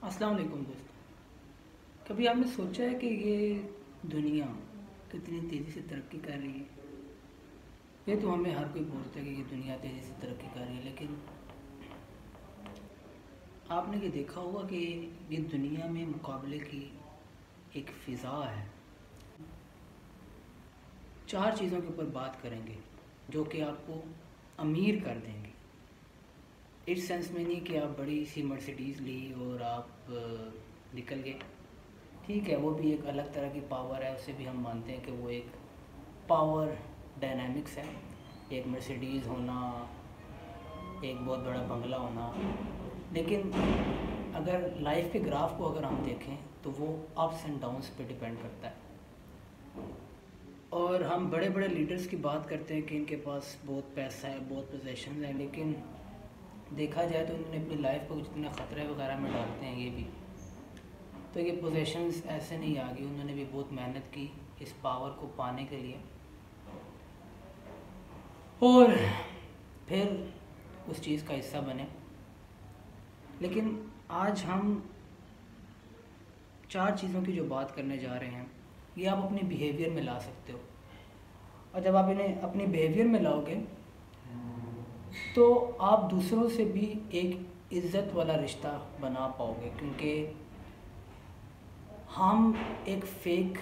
अस्सलाम वालेकुम दोस्तों। कभी आपने सोचा है कि ये दुनिया कितनी तेज़ी से तरक्की कर रही है। ये तो हमें हर कोई बोलता है कि ये दुनिया तेज़ी से तरक्की कर रही है, लेकिन आपने ये देखा होगा कि ये दुनिया में मुकाबले की एक फ़िज़ा है। चार चीज़ों के ऊपर बात करेंगे जो कि आपको अमीर कर देंगे। इस सेंस में नहीं कि आप बड़ी सी मर्सिडीज़ ली और आप निकल गए। ठीक है, वो भी एक अलग तरह की पावर है, उसे भी हम मानते हैं कि वो एक पावर डायनामिक्स है। एक मर्सिडीज़ होना, एक बहुत बड़ा बंगला होना, लेकिन अगर लाइफ के ग्राफ को अगर हम देखें तो वो अप्स एंड डाउन्स पे डिपेंड करता है। और हम बड़े बड़े लीडर्स की बात करते हैं कि इनके पास बहुत पैसा है, बहुत पोजीशन है, लेकिन देखा जाए तो उन्होंने अपनी लाइफ को जितने ख़तरे वगैरह में डालते हैं ये भी, तो ये पोजीशंस ऐसे नहीं आ गई। उन्होंने भी बहुत मेहनत की इस पावर को पाने के लिए और फिर उस चीज़ का हिस्सा बने। लेकिन आज हम चार चीज़ों की जो बात करने जा रहे हैं ये आप अपने बिहेवियर में ला सकते हो, और जब आप इन्हें अपने बिहेवियर में लाओगे तो आप दूसरों से भी एक इज़्ज़त वाला रिश्ता बना पाओगे, क्योंकि हम एक फ़ेक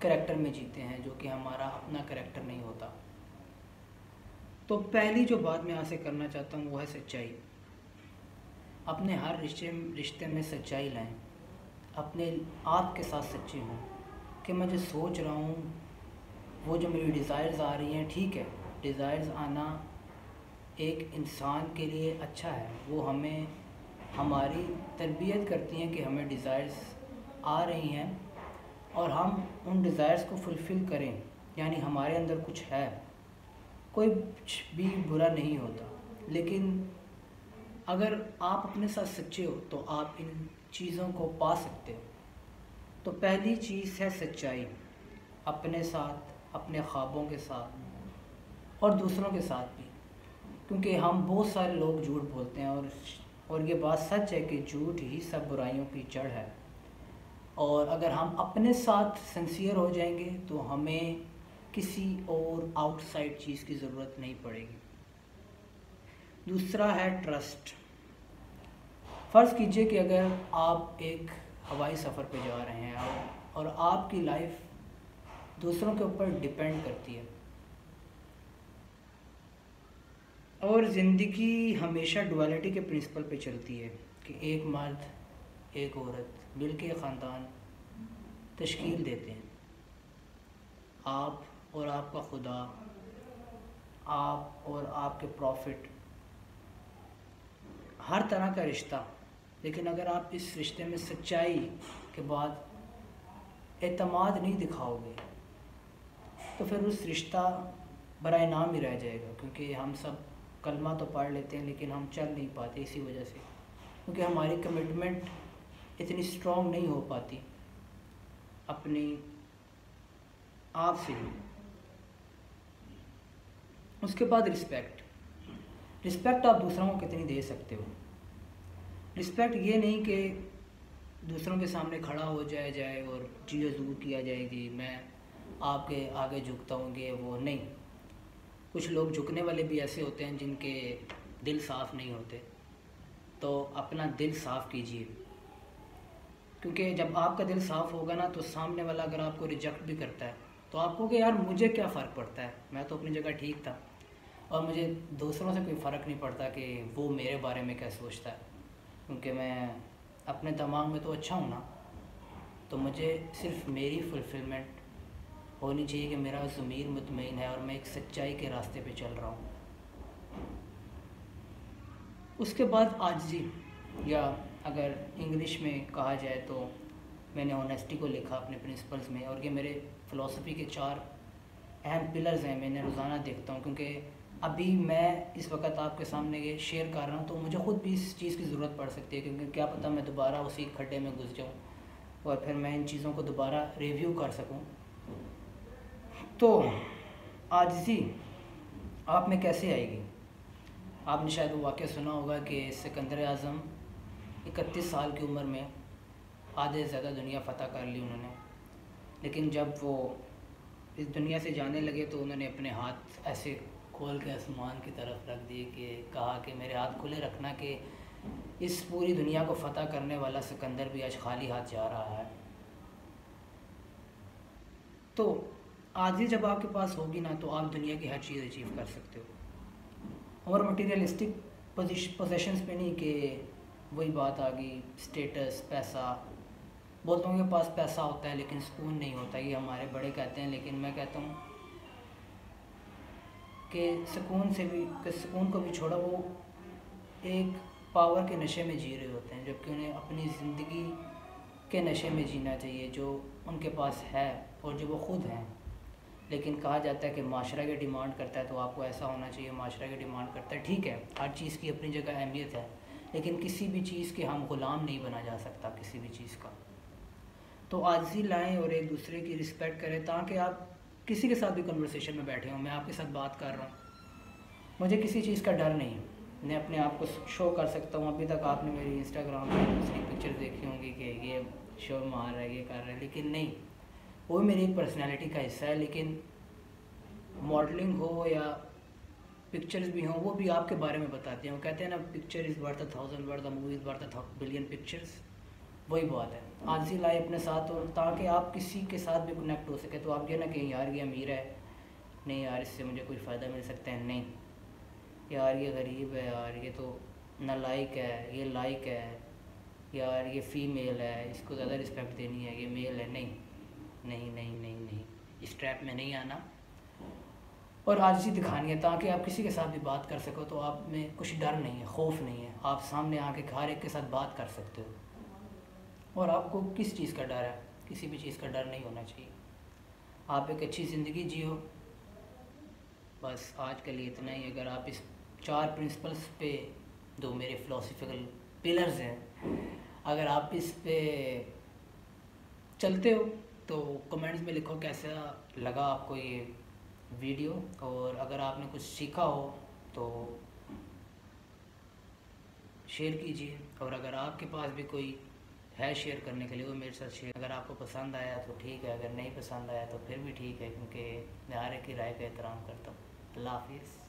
करैक्टर में जीते हैं जो कि हमारा अपना करैक्टर नहीं होता। तो पहली जो बात मैं यहाँ से करना चाहता हूँ वो है सच्चाई। अपने हर रिश्ते में सच्चाई लाएं। अपने आप के साथ सच्चे हों कि मैं जो सोच रहा हूँ, वो जो मेरी डिज़ायर्स आ रही हैं, ठीक है, डिज़ायर्स आना एक इंसान के लिए अच्छा है। वो हमें हमारी तरबियत करती हैं कि हमें डिज़ायर्स आ रही हैं और हम उन डिज़ायर्स को फुलफ़िल करें, यानी हमारे अंदर कुछ है, कोई कुछ भी बुरा नहीं होता। लेकिन अगर आप अपने साथ सच्चे हो तो आप इन चीज़ों को पा सकते हो। तो पहली चीज़ है सच्चाई, अपने साथ, अपने ख्वाबों के साथ और दूसरों के साथ भी, क्योंकि हम बहुत सारे लोग झूठ बोलते हैं और ये बात सच है कि झूठ ही सब बुराइयों की जड़ है। और अगर हम अपने साथ सिंसियर हो जाएंगे तो हमें किसी और आउटसाइड चीज़ की ज़रूरत नहीं पड़ेगी। दूसरा है ट्रस्ट। फ़र्ज़ कीजिए कि अगर आप एक हवाई सफ़र पे जा रहे हैं और आपकी लाइफ दूसरों के ऊपर डिपेंड करती है, और ज़िंदगी हमेशा डुअलिटी के प्रिंसिपल पे चलती है कि एक मर्द एक औरत मिलके ख़ानदान तश्कील देते हैं। आप और आपका खुदा, आप और आपके प्रॉफिट, हर तरह का रिश्ता। लेकिन अगर आप इस रिश्ते में सच्चाई के बाद एतमाद नहीं दिखाओगे तो फिर उस रिश्ता बराए नाम ही रह जाएगा। क्योंकि हम सब कलमा तो पढ़ लेते हैं लेकिन हम चल नहीं पाते इसी वजह से, क्योंकि हमारी कमिटमेंट इतनी स्ट्रॉन्ग नहीं हो पाती अपनी आप से ही। उसके बाद रिस्पेक्ट आप दूसरों को कितनी दे सकते हो। रिस्पेक्ट ये नहीं कि दूसरों के सामने खड़ा हो जाए और जी हजूर किया जाएगी, मैं आपके आगे झुकता हूँ, ये वो नहीं। कुछ लोग झुकने वाले भी ऐसे होते हैं जिनके दिल साफ़ नहीं होते, तो अपना दिल साफ़ कीजिए, क्योंकि जब आपका दिल साफ़ होगा ना तो सामने वाला अगर आपको रिजेक्ट भी करता है तो आपको कि यार मुझे क्या फ़र्क पड़ता है, मैं तो अपनी जगह ठीक था और मुझे दूसरों से कोई फ़र्क नहीं पड़ता कि वो मेरे बारे में क्या सोचता है, क्योंकि मैं अपने दिमाग में तो अच्छा हूँ ना। तो मुझे सिर्फ मेरी फुलफिलमेंट होनी चाहिए कि मेरा ज़मीर मुतमईन है और मैं एक सच्चाई के रास्ते पे चल रहा हूँ। उसके बाद आजिज़ी, या अगर इंग्लिश में कहा जाए तो मैंने ऑनेस्टी को लिखा अपने प्रिंसिपल्स में, और ये मेरे फ़िलासफ़ी के चार अहम पिलर्स हैं। मैंने रोज़ाना देखता हूँ, क्योंकि अभी मैं इस वक्त आपके सामने ये शेयर कर रहा हूँ तो मुझे ख़ुद भी इस चीज़ की ज़रूरत पड़ सकती है, क्योंकि क्या पता मैं दोबारा उसी खड्डे में घुस जाऊँ और फिर मैं इन चीज़ों को दोबारा रिव्यू कर सकूँ। तो आजिज़ी आप में कैसे आएगी? आपने शायद वो वाक़या सुना होगा कि सिकंदर आज़म 31 साल की उम्र में आधे से ज़्यादा दुनिया फ़तह कर ली उन्होंने। लेकिन जब वो इस दुनिया से जाने लगे तो उन्होंने अपने हाथ ऐसे खोल के आसमान की तरफ रख दिए कि कहा कि मेरे हाथ खुले रखना कि इस पूरी दुनिया को फ़तह करने वाला सिकंदर भी आज खाली हाथ जा रहा है। तो आज़ी जब आपके पास होगी ना, तो आप दुनिया की हर चीज़ अचीव कर सकते हो। और मटीरियलिस्टिक पोजेशंस पे नहीं कि वही बात आ गई, स्टेटस, पैसा। बहुत लोगों के पास पैसा होता है लेकिन सुकून नहीं होता, ये हमारे बड़े कहते हैं। लेकिन मैं कहता हूँ कि सुकून को भी छोड़ा, वो एक पावर के नशे में जी रहे होते हैं, जबकि उन्हें अपनी ज़िंदगी के नशे में जीना चाहिए जो उनके पास है और जो वो ख़ुद हैं। लेकिन कहा जाता है कि माशरा की डिमांड करता है तो आपको ऐसा होना चाहिए, माशरा की डिमांड करता है। ठीक है, हर चीज़ की अपनी जगह अहमियत है, लेकिन किसी भी चीज़ के हम ग़ुलाम नहीं बना जा सकता, किसी भी चीज़ का। तो आजिज़ी लाएँ और एक दूसरे की रिस्पेक्ट करें, ताकि आप किसी के साथ भी कन्वर्सेशन में बैठे हों, मैं आपके साथ बात कर रहा हूँ, मुझे किसी चीज़ का डर नहीं है, मैं अपने आप को शो कर सकता हूँ। अभी तक आपने मेरी इंस्टाग्राम पर दूसरी पिक्चर देखी होंगी कि ये शो मार रहा है, ये कर रहा है, लेकिन नहीं, वो मेरी एक पर्सनैलिटी का हिस्सा है। लेकिन मॉडलिंग हो या पिक्चर्स भी हों, वो भी आपके बारे में बताते हैं। वो कहते हैं ना, picture is worth 1,000 word, the movie is worth 1,000,000,000 pictures. वही बात है, आलसी लाए अपने साथ, और ताकि आप किसी के साथ भी कनेक्ट हो सके। तो आप ये ना कि यार ये अमीर है, नहीं यार इससे मुझे कोई फ़ायदा मिल सकता है, नहीं यार ये गरीब है, यार ये तो नालायक है, ये लायक है, यार ये फ़ीमेल है, इसको ज़्यादा रिस्पेक्ट देनी है, ये मेल है। नहीं नहीं नहीं नहीं नहीं, इस ट्रैप में नहीं आना और आजिज़ी दिखानी है, ताकि आप किसी के साथ भी बात कर सको। तो आप में कुछ डर नहीं है, खौफ नहीं है, आप सामने आके हर एक के साथ बात कर सकते हो। और आपको किस चीज़ का डर है? किसी भी चीज़ का डर नहीं होना चाहिए। आप एक अच्छी ज़िंदगी जियो, बस आज के लिए इतना ही। अगर आप इस 4 प्रिंसिपल्स पे, जो मेरे फ़िलोसॉफ़िकल पिलर्स हैं, अगर आप इस पे चलते हो तो कमेंट्स में लिखो कैसा लगा आपको ये वीडियो, और अगर आपने कुछ सीखा हो तो शेयर कीजिए। और अगर आपके पास भी कोई है शेयर करने के लिए, वो मेरे साथ शेयर। अगर आपको पसंद आया तो ठीक है, अगर नहीं पसंद आया तो फिर भी ठीक है, क्योंकि मैं हर एक की राय का एहतराम करता हूँ। अल्लाह हाफिज़।